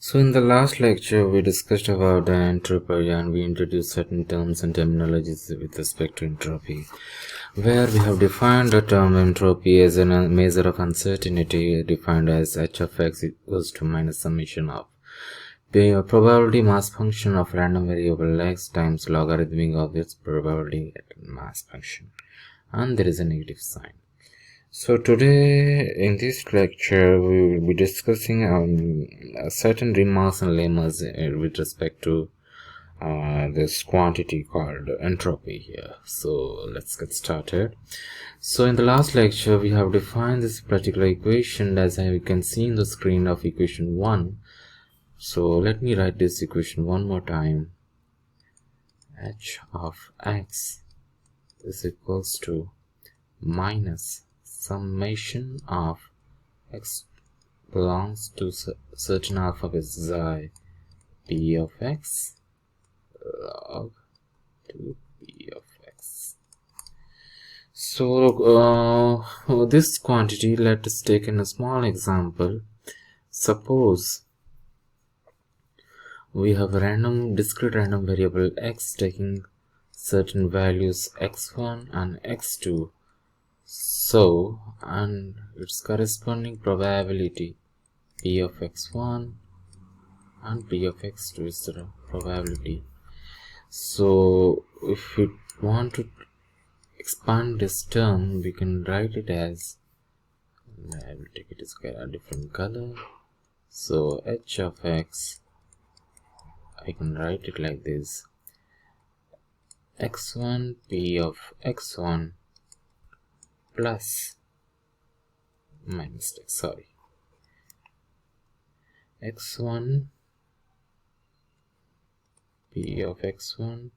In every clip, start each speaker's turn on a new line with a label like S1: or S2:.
S1: So in the last lecture, we discussed about the entropy and we introduced certain terms and terminologies with respect to entropy, where we have defined the term entropy as a measure of uncertainty defined as h of x equals to minus summation of the probability mass function of random variable x times logarithmic of its probability mass function, and there is a negative sign. So today in this lecture we will be discussing certain remarks and lemmas with respect to this quantity called entropy here. So let's get started. So in the last lecture we have defined this particular equation as you can see in the screen of equation 1. So let me write this equation one more time. H of x is equals to minus summation of x belongs to certain alphabet xi p of x log to p of x. So this quantity, let us take in a small example. Suppose we have a discrete random variable x taking certain values x1 and x2. So, and its corresponding probability p of x1 and p of x2 is the probability. So, if we want to expand this term, we can write it as, I will take it as a different color. So, h of x, I can write it like this: x1 p of x1 plus my mistake, sorry, x1 p of x1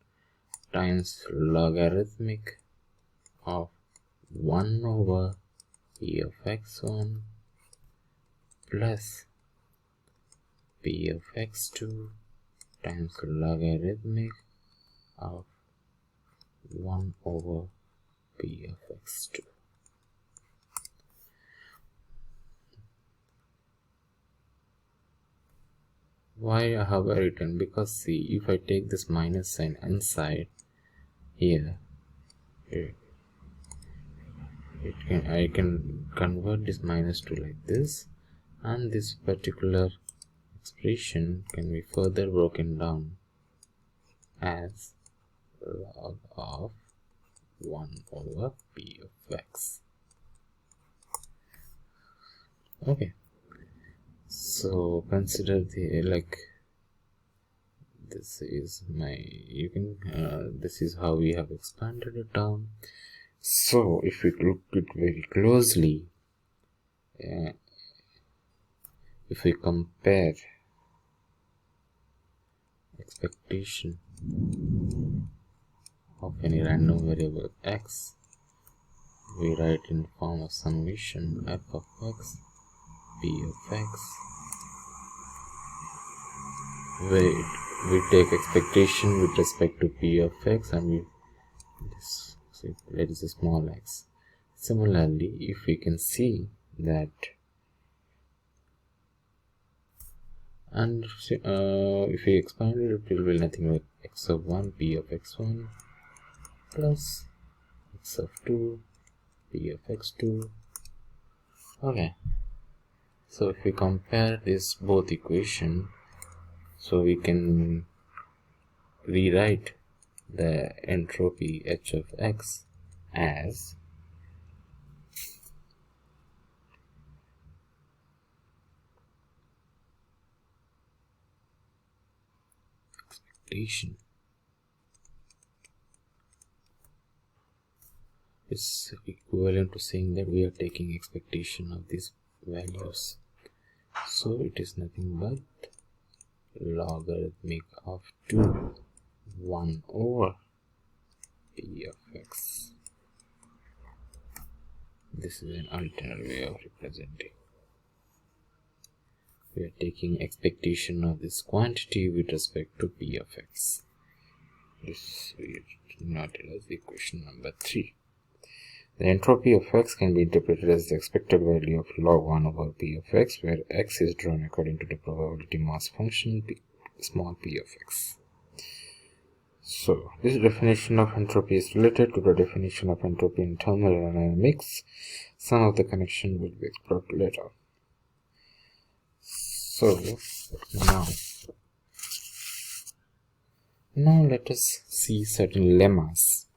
S1: times logarithmic of 1 over p of x1 plus p of x2 times logarithmic of 1 over p of x2. Why I have written? Because see, if I take this minus sign inside here, I can convert this minus to like this, and this particular expression can be further broken down as log of 1 over p of x. Okay, so consider the this is my this is how we have expanded it down. So if we look at it very closely, if we compare expectation of any random variable x, we write in form of summation f of x p of x, where we take expectation with respect to p of x and let is a small x. Similarly, if we can see that, and if we expand it, it will be nothing but x of 1 p of x1 plus x of 2 p of x2. Okay, so if we compare this both equation, so we can rewrite the entropy h of x as expectation is equivalent to saying that we are taking expectation of these values. So it is nothing but logarithmic of 2 1 over p of x. This is an alternate way of representing. We are taking expectation of this quantity with respect to p of x. This we noted as equation number 3. The entropy of x can be interpreted as the expected value of log 1 over p of x, where x is drawn according to the probability mass function small p of x. So, this definition of entropy is related to the definition of entropy in thermodynamics. Some of the connection will be explored later. So, now let us see certain lemmas